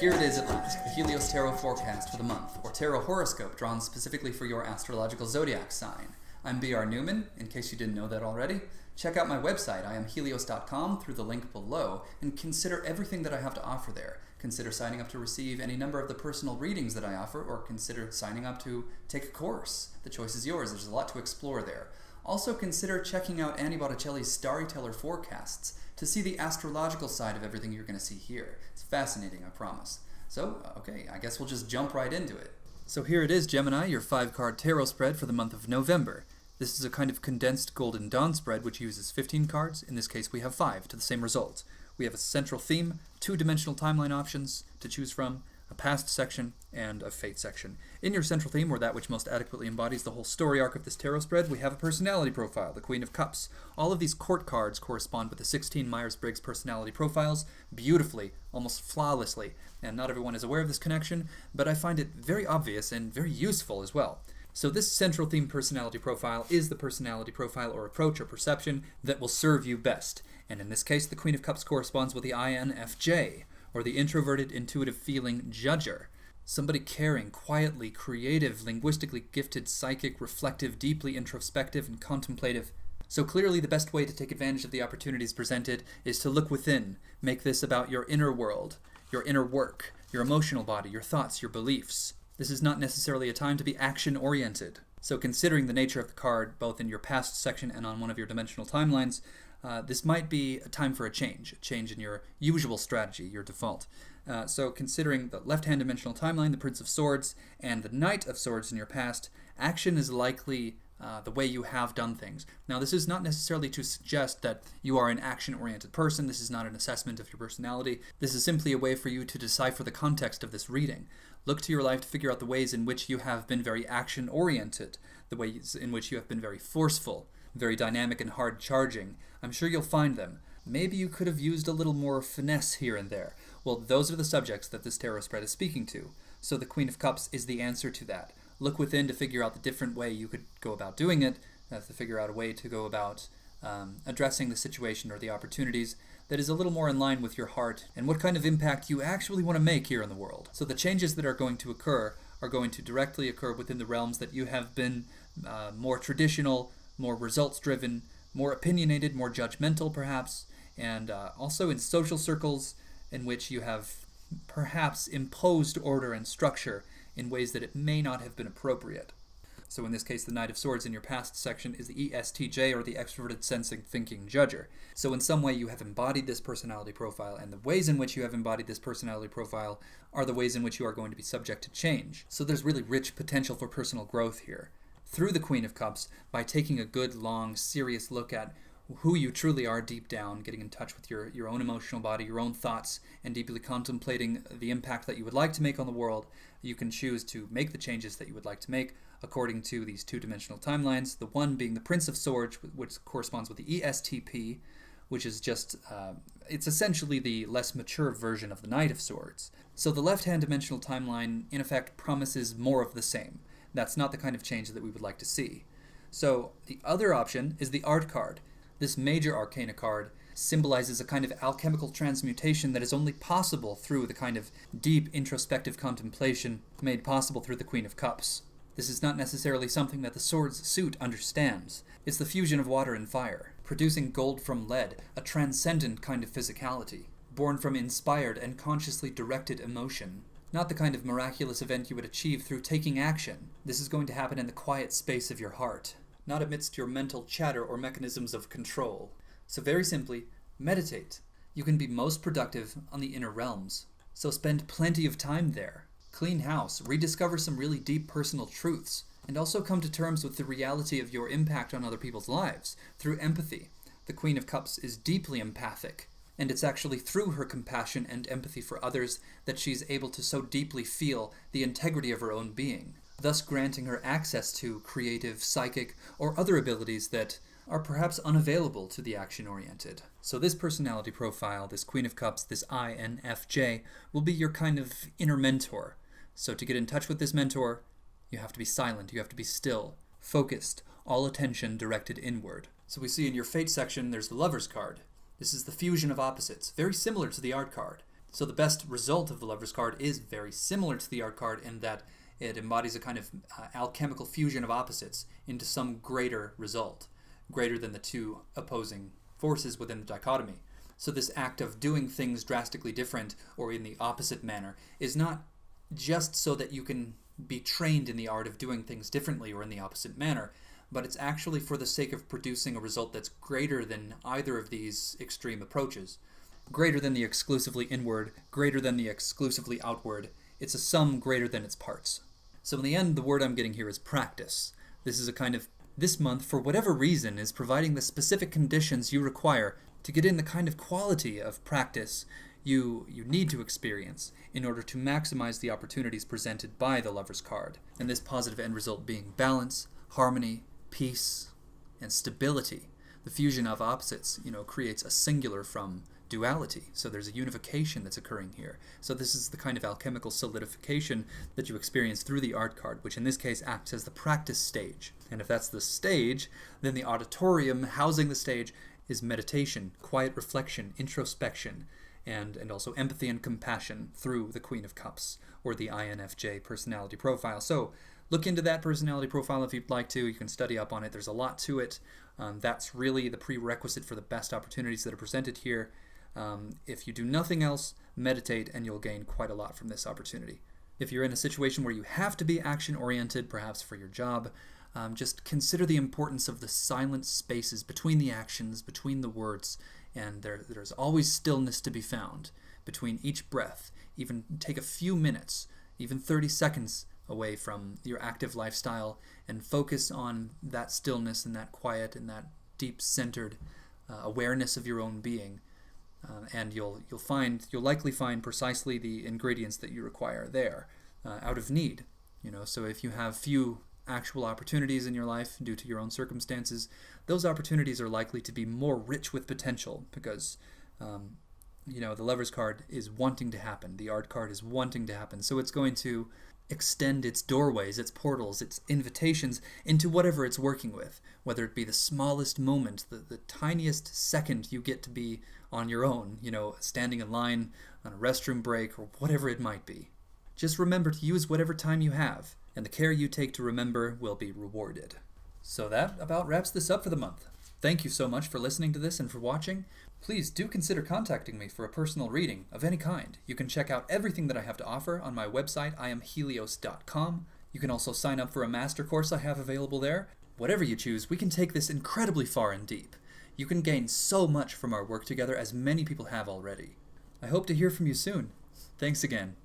Here it is at last, the Helios Tarot forecast for the month, or Tarot Horoscope drawn specifically for your astrological zodiac sign. I'm B.R. Newman, in case you didn't know that already. Check out my website, IamHelios.com, through the link below, and consider everything that I have to offer there. Consider signing up to receive any number of the personal readings that I offer, or consider signing up to take a course. The choice is yours. There's a lot to explore there. Also consider checking out Annie Botticelli's Storyteller forecasts to see the astrological side of everything you're going to see here. It's fascinating, I promise. So, okay, I guess we'll just jump right into it. So here it is, Gemini, your 5-card tarot spread for the month of November. This is a kind of condensed Golden Dawn spread which uses 15 cards. In this case, we have 5 to the same result. We have a central theme, 2-dimensional timeline options to choose from, a past section, and a fate section. In your central theme, or that which most adequately embodies the whole story arc of this tarot spread, we have a personality profile, the Queen of Cups. All of these court cards correspond with the 16 Myers-Briggs personality profiles beautifully, almost flawlessly, and not everyone is aware of this connection, but I find it very obvious and very useful as well. So this central theme personality profile is the personality profile or approach or perception that will serve you best. And in this case, the Queen of Cups corresponds with the INFJ, or the introverted, intuitive feeling judger. Somebody caring, quietly, creative, linguistically gifted, psychic, reflective, deeply introspective, and contemplative. So clearly the best way to take advantage of the opportunities presented is to look within. Make this about your inner world, your inner work, your emotional body, your thoughts, your beliefs. This is not necessarily a time to be action-oriented. So considering the nature of the card, both in your past section and on one of your dimensional timelines, this might be a time for a change in your usual strategy, your default. So considering the left-hand dimensional timeline, the Prince of Swords, and the Knight of Swords in your past, action is likely the way you have done things. Now, this is not necessarily to suggest that you are an action-oriented person. This is not an assessment of your personality. This is simply a way for you to decipher the context of this reading. Look to your life to figure out the ways in which you have been very action-oriented, the ways in which you have been very forceful, very dynamic and hard-charging. I'm sure you'll find them. Maybe you could have used a little more finesse here and there. Well, those are the subjects that this tarot spread is speaking to. So the Queen of Cups is the answer to that. Look within to figure out the different way you could go about doing it, to figure out a way to go about addressing the situation or the opportunities that is a little more in line with your heart and what kind of impact you actually want to make here in the world. So the changes that are going to occur are going to directly occur within the realms that you have been more traditional, more results-driven, more opinionated, more judgmental perhaps, and also in social circles in which you have perhaps imposed order and structure in ways that it may not have been appropriate. So in this case, the Knight of Swords in your past section is the ESTJ, or the extroverted sensing thinking judger. So in some way you have embodied this personality profile, and the ways in which you have embodied this personality profile are the ways in which you are going to be subject to change. So there's really rich potential for personal growth here. Through the Queen of Cups, by taking a good, long, serious look at who you truly are deep down, getting in touch with your own emotional body, your own thoughts, and deeply contemplating the impact that you would like to make on the world, you can choose to make the changes that you would like to make according to these 2-dimensional timelines, the one being the Prince of Swords, which corresponds with the ESTP, which is just, it's essentially the less mature version of the Knight of Swords. So the left-hand dimensional timeline, in effect, promises more of the same. That's not the kind of change that we would like to see. So the other option is the Art card. This major arcana card symbolizes a kind of alchemical transmutation that is only possible through the kind of deep introspective contemplation made possible through the Queen of Cups. This is not necessarily something that the Swords suit understands. It's the fusion of water and fire, producing gold from lead, a transcendent kind of physicality, born from inspired and consciously directed emotion. Not the kind of miraculous event you would achieve through taking action. This is going to happen in the quiet space of your heart, not amidst your mental chatter or mechanisms of control. So very simply, meditate. You can be most productive on the inner realms. So spend plenty of time there. Clean house, rediscover some really deep personal truths, and also come to terms with the reality of your impact on other people's lives through empathy. The Queen of Cups is deeply empathic, and it's actually through her compassion and empathy for others that she's able to so deeply feel the integrity of her own being, thus granting her access to creative, psychic, or other abilities that are perhaps unavailable to the action-oriented. So this personality profile, this Queen of Cups, this INFJ, will be your kind of inner mentor. So to get in touch with this mentor, you have to be silent, you have to be still, focused, all attention directed inward. So we see in your fate section, there's the Lover's card. This is the fusion of opposites, very similar to the Art card. So the best result of the Lover's card is very similar to the Art card in that it embodies a kind of alchemical fusion of opposites into some greater result, greater than the two opposing forces within the dichotomy. So this act of doing things drastically different or in the opposite manner is not just so that you can be trained in the art of doing things differently or in the opposite manner, but it's actually for the sake of producing a result that's greater than either of these extreme approaches. Greater than the exclusively inward, greater than the exclusively outward. It's a sum greater than its parts. So in the end, the word I'm getting here is practice. This is a kind of, this month, for whatever reason, is providing the specific conditions you require to get in the kind of quality of practice you need to experience in order to maximize the opportunities presented by the Lover's card. And this positive end result being balance, harmony, peace, and stability. The fusion of opposites, creates a singular from duality. So there's a unification that's occurring here. So this is the kind of alchemical solidification that you experience through the Art card, which in this case acts as the practice stage. And if that's the stage, then the auditorium housing the stage is meditation, quiet reflection, introspection, and also empathy and compassion through the Queen of Cups, or the INFJ personality profile. So look into that personality profile if you'd like to. You can study up on it. There's a lot to it. That's really the prerequisite for the best opportunities that are presented here. If you do nothing else, meditate and you'll gain quite a lot from this opportunity. If you're in a situation where you have to be action-oriented, perhaps for your job, just consider the importance of the silent spaces between the actions, between the words, and there's always stillness to be found between each breath. Even take a few minutes, even 30 seconds away from your active lifestyle and focus on that stillness and that quiet and that deep centered awareness of your own being. And you'll likely find precisely the ingredients that you require there, out of need. So if you have few actual opportunities in your life due to your own circumstances, those opportunities are likely to be more rich with potential because, the Lover's card is wanting to happen. The Art card is wanting to happen. So it's going to extend its doorways, its portals, its invitations into whatever it's working with, whether it be the smallest moment, the tiniest second you get to be on your own, standing in line on a restroom break or whatever it might be. Just remember to use whatever time you have, and the care you take to remember will be rewarded. So that about wraps this up for the month. Thank you so much for listening to this and for watching. Please do consider contacting me for a personal reading of any kind. You can check out everything that I have to offer on my website, IamHelios.com. You can also sign up for a master course I have available there. Whatever you choose, we can take this incredibly far and deep. You can gain so much from our work together, as many people have already. I hope to hear from you soon. Thanks again.